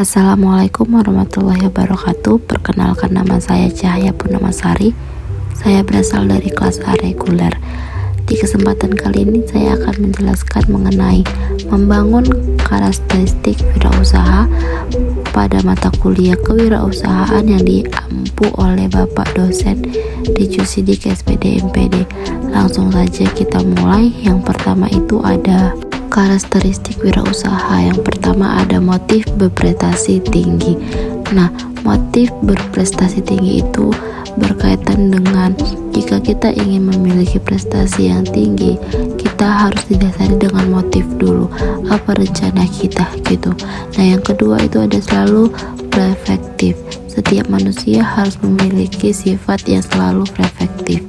Assalamualaikum warahmatullahi wabarakatuh. Perkenalkan, nama saya Cahaya Purnamasari. Saya berasal dari kelas A reguler. Di kesempatan kali ini saya akan menjelaskan mengenai membangun karakteristik wirausaha pada mata kuliah kewirausahaan yang diampu oleh Bapak dosen di Jusidik SPD MPD. Langsung saja kita mulai. Yang pertama itu ada karakteristik wirausaha. Yang pertama ada motif berprestasi tinggi. Nah, motif berprestasi tinggi itu berkaitan dengan jika kita ingin memiliki prestasi yang tinggi, kita harus didasari dengan motif dulu, apa rencana kita gitu. Nah, yang kedua itu ada selalu reflektif. Setiap manusia harus memiliki sifat yang selalu reflektif,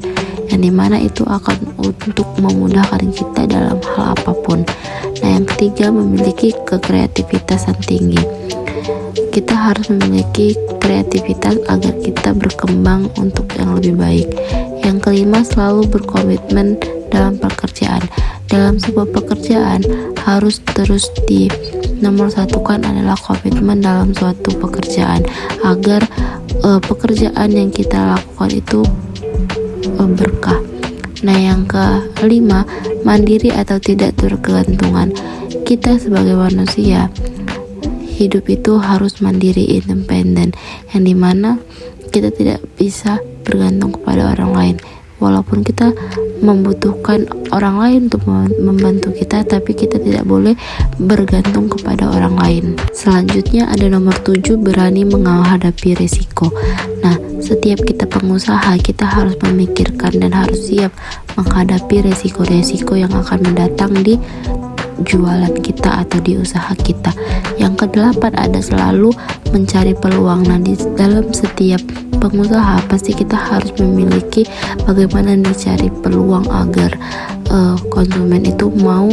yang dimana itu akan untuk memudahkan kita dalam hal apapun. Nah, yang ketiga memiliki kekreativitasan tinggi. Kita harus memiliki kreativitas agar kita berkembang untuk yang lebih baik. Yang kelima selalu berkomitmen dalam pekerjaan. Dalam sebuah pekerjaan harus terus di nomor satukan adalah komitmen dalam suatu pekerjaan agar pekerjaan yang kita lakukan itu berkah. Nah, yang kelima mandiri atau tidak tergantungan. Kita sebagai manusia hidup itu harus mandiri, independen, yang dimana kita tidak bisa bergantung kepada orang lain. Walaupun kita membutuhkan orang lain untuk membantu kita, tapi kita tidak boleh bergantung kepada orang lain. Selanjutnya ada nomor 7, berani menghadapi risiko. Nah, setiap kita pengusaha, kita harus memikirkan dan harus siap menghadapi resiko-resiko yang akan mendatang di jualan kita atau di usaha kita. Yang kedelapan ada selalu mencari peluang. Nah, di dalam setiap pengusaha pasti kita harus memiliki bagaimana dicari peluang agar konsumen itu mau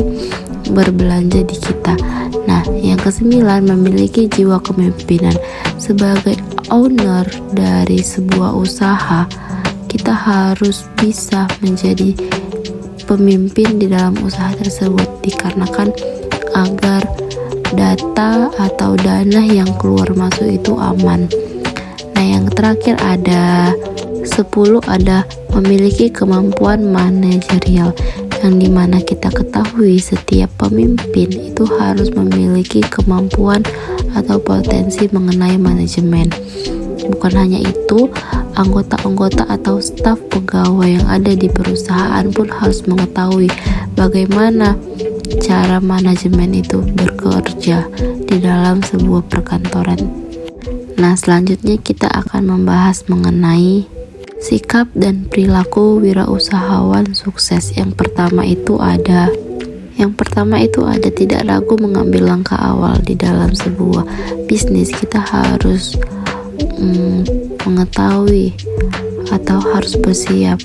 berbelanja di kita. Nah, yang kesembilan memiliki jiwa kepemimpinan. Sebagai owner dari sebuah usaha, kita harus bisa menjadi pemimpin di dalam usaha tersebut, dikarenakan agar data atau dana yang keluar masuk itu aman. Nah, yang terakhir ada 10 ada memiliki kemampuan manajerial, yang dimana kita ketahui setiap pemimpin itu harus memiliki kemampuan atau potensi mengenai manajemen. Bukan hanya itu, anggota-anggota atau staf pegawai yang ada di perusahaan pun harus mengetahui bagaimana cara manajemen itu bekerja di dalam sebuah perkantoran. Nah, selanjutnya kita akan membahas mengenai sikap dan perilaku wirausahawan sukses. Yang pertama itu ada tidak ragu mengambil langkah awal di dalam sebuah bisnis. Kita harus mengetahui atau harus bersiap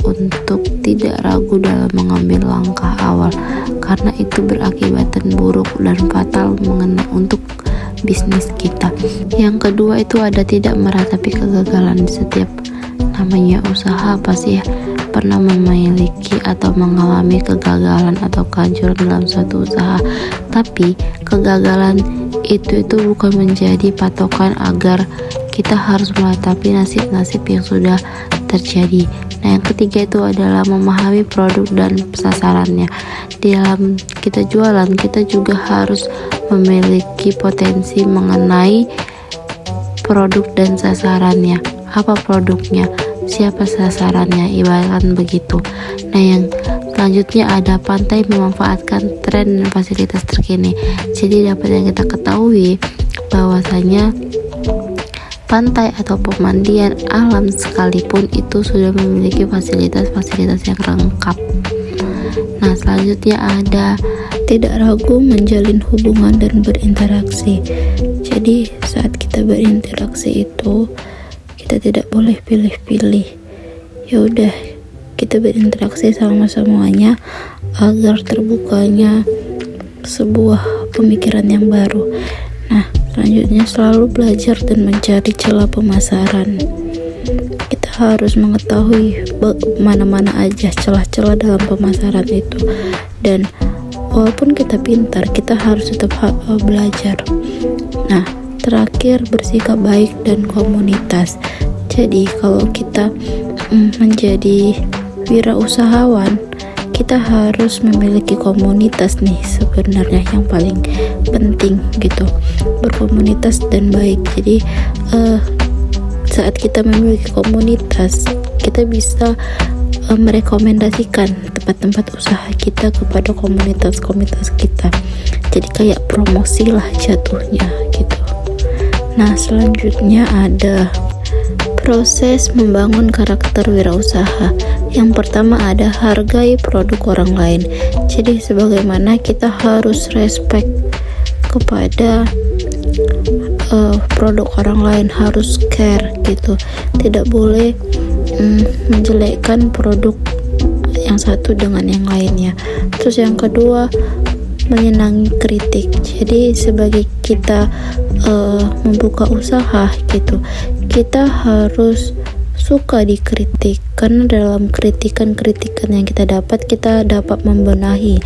untuk tidak ragu dalam mengambil langkah awal, karena itu berakibat buruk dan fatal untuk bisnis kita. Yang kedua itu ada tidak meratapi kegagalan. Di setiap namanya usaha pasti pernah memiliki atau mengalami kegagalan atau kehancuran dalam suatu usaha, tapi kegagalan itu bukan menjadi patokan agar kita harus meratapi nasib-nasib yang sudah terjadi. Nah, yang ketiga itu adalah memahami produk dan sasarannya. Di dalam kita jualan, kita juga harus memiliki potensi mengenai produk dan sasarannya. Apa produknya? Siapa sasarannya? Ibaratkan begitu. Nah, yang selanjutnya ada pandai memanfaatkan tren dan fasilitas terkini. Jadi dapat yang kita ketahui bahwasanya pantai atau pemandian alam sekalipun itu sudah memiliki fasilitas-fasilitas yang lengkap. Nah, selanjutnya ada tidak ragu menjalin hubungan dan berinteraksi. Jadi saat kita berinteraksi itu kita tidak boleh pilih-pilih. Ya udah, kita berinteraksi sama semuanya agar terbukanya sebuah pemikiran yang baru. Nah, selanjutnya selalu belajar dan mencari celah pemasaran. Kita harus mengetahui mana-mana aja celah-celah dalam pemasaran itu, dan walaupun kita pintar, kita harus tetap belajar. Nah, terakhir, bersikap baik dan komunitas. Jadi kalau kita menjadi wirausahawan, kita harus memiliki komunitas nih sebenarnya yang paling penting gitu, berkomunitas dan baik. Jadi saat kita memiliki komunitas, kita bisa merekomendasikan tempat-tempat usaha kita kepada komunitas-komunitas kita. Jadi kayak promosi lah jatuhnya gitu. Nah, selanjutnya ada proses membangun karakter wirausaha. Yang pertama ada hargai produk orang lain. Jadi sebagaimana kita harus respect kepada produk orang lain, harus care gitu. Tidak boleh menjelekkan produk yang satu dengan yang lainnya. Terus yang kedua, menyenangi kritik. Jadi sebagai kita membuka usaha gitu, kita harus suka dikritik, karena dalam kritikan-kritikan yang kita dapat membenahi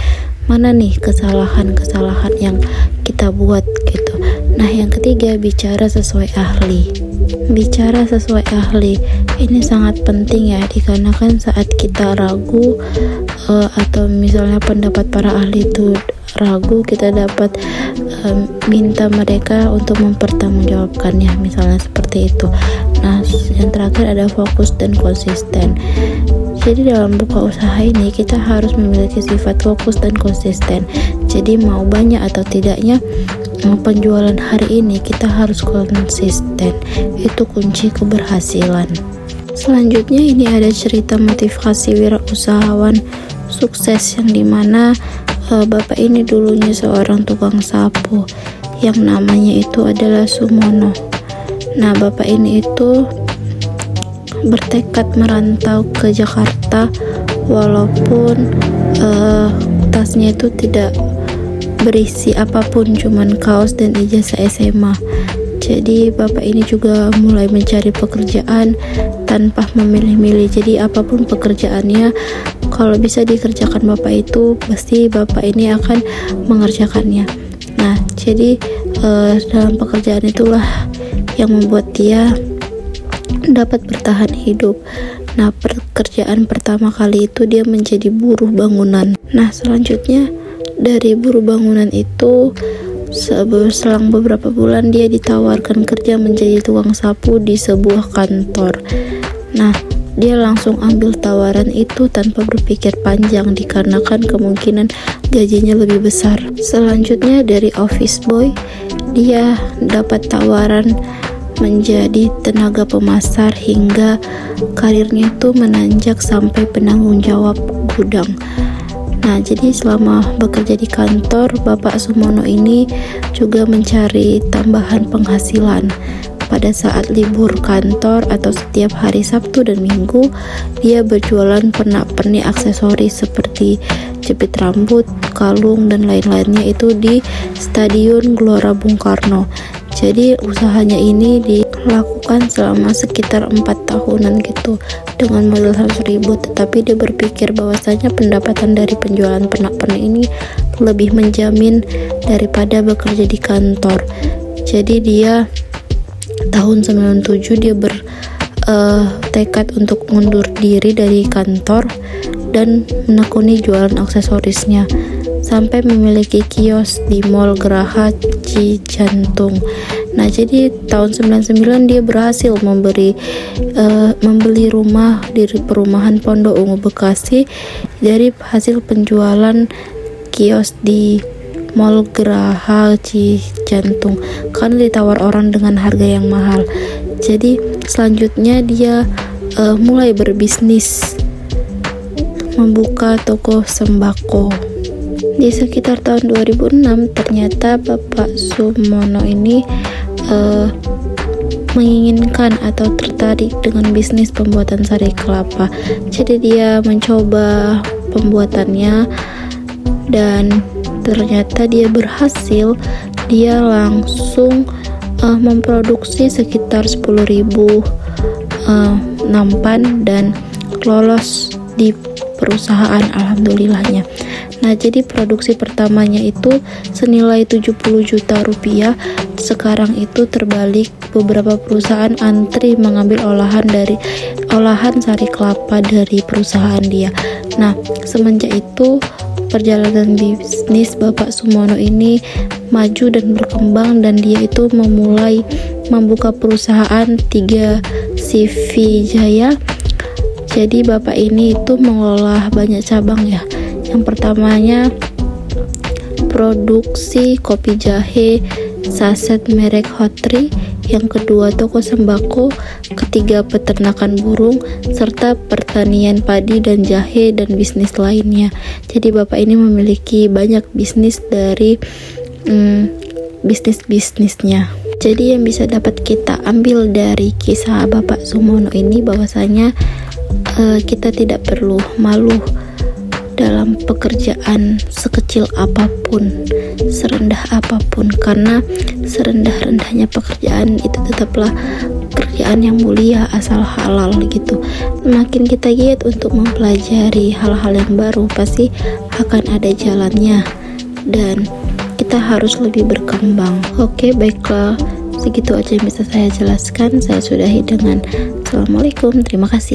mana nih kesalahan-kesalahan yang kita buat gitu. Nah, yang ketiga, bicara sesuai ahli. Bicara sesuai ahli ini sangat penting ya, dikarenakan saat kita ragu atau misalnya pendapat para ahli itu ragu, kita dapat minta mereka untuk mempertanggungjawabkannya, misalnya seperti itu. Nah, yang terakhir ada fokus dan konsisten. Jadi dalam buka usaha ini kita harus memiliki sifat fokus dan konsisten. Jadi mau banyak atau tidaknya penjualan hari ini, kita harus konsisten. Itu kunci keberhasilan. Selanjutnya ini ada cerita motivasi wirausahawan sukses, yang dimana bapak ini dulunya seorang tukang sapu yang namanya itu adalah Sumono. Nah, bapak ini itu bertekad merantau ke Jakarta walaupun tasnya itu tidak berisi apapun, cuman kaos dan ijazah SMA. Jadi bapak ini juga mulai mencari pekerjaan tanpa memilih-milih. Jadi apapun pekerjaannya, kalau bisa dikerjakan bapak itu, pasti bapak ini akan mengerjakannya. Nah, jadi dalam pekerjaan itulah yang membuat dia dapat bertahan hidup. Nah, pekerjaan pertama kali itu dia menjadi buruh bangunan. Nah, selanjutnya dari buruh bangunan itu, selang beberapa bulan dia ditawarkan kerja menjadi tukang sapu di sebuah kantor. Nah, dia langsung ambil tawaran itu tanpa berpikir panjang, dikarenakan kemungkinan gajinya lebih besar. Selanjutnya dari office boy, dia dapat tawaran menjadi tenaga pemasar hingga karirnya itu menanjak sampai penanggung jawab gudang. Nah, jadi selama bekerja di kantor, Bapak Sumono ini juga mencari tambahan penghasilan. Pada saat libur kantor atau setiap hari Sabtu dan Minggu, dia berjualan pernak-pernik aksesoris seperti jepit rambut, kalung, dan lain-lainnya itu di Stadion Gelora Bung Karno. Jadi usahanya ini dilakukan selama sekitar 4 tahunan gitu dengan modal 100.000, tetapi dia berpikir bahwasanya pendapatan dari penjualan pernak-pernik ini lebih menjamin daripada bekerja di kantor. Jadi dia tahun 97 dia bertekad untuk mundur diri dari kantor dan menekuni jualan aksesorisnya sampai memiliki kios di Mall Geraha Cijantung. Nah, jadi tahun 99 dia berhasil membeli rumah di perumahan Pondok Ungu Bekasi dari hasil penjualan kios di Mall Geraha Cijantung, karena ditawar orang dengan harga yang mahal. Jadi selanjutnya dia mulai berbisnis, membuka toko sembako. Di sekitar tahun 2006 ternyata Bapak Sumono ini menginginkan atau tertarik dengan bisnis pembuatan sari kelapa. Jadi dia mencoba pembuatannya dan ternyata dia berhasil. Dia langsung memproduksi sekitar 10.000 nampan dan lolos di perusahaan, alhamdulillahnya. Nah, jadi produksi pertamanya itu senilai 70 juta rupiah. Sekarang itu terbalik, beberapa perusahaan antri mengambil olahan sari kelapa dari perusahaan dia. Nah, semenjak itu perjalanan bisnis Bapak Sumono ini maju dan berkembang, dan dia itu memulai membuka perusahaan 3 CV Jaya. Jadi Bapak ini itu mengelola banyak cabang ya. Yang pertamanya produksi kopi jahe saset merek Hotri, yang kedua toko sembako, ketiga peternakan burung, serta pertanian padi dan jahe dan bisnis lainnya. Jadi Bapak ini memiliki banyak bisnis dari bisnisnya. Jadi yang bisa dapat kita ambil dari kisah Bapak Sumono ini bahwasanya kita tidak perlu malu dalam pekerjaan sekecil apapun, serendah apapun, karena serendah-rendahnya pekerjaan itu tetaplah pekerjaan yang mulia asal halal gitu. Semakin kita giat untuk mempelajari hal-hal yang baru, pasti akan ada jalannya dan kita harus lebih berkembang. Oke, baiklah, segitu aja yang bisa saya jelaskan. Saya sudahi dengan Assalamualaikum, terima kasih.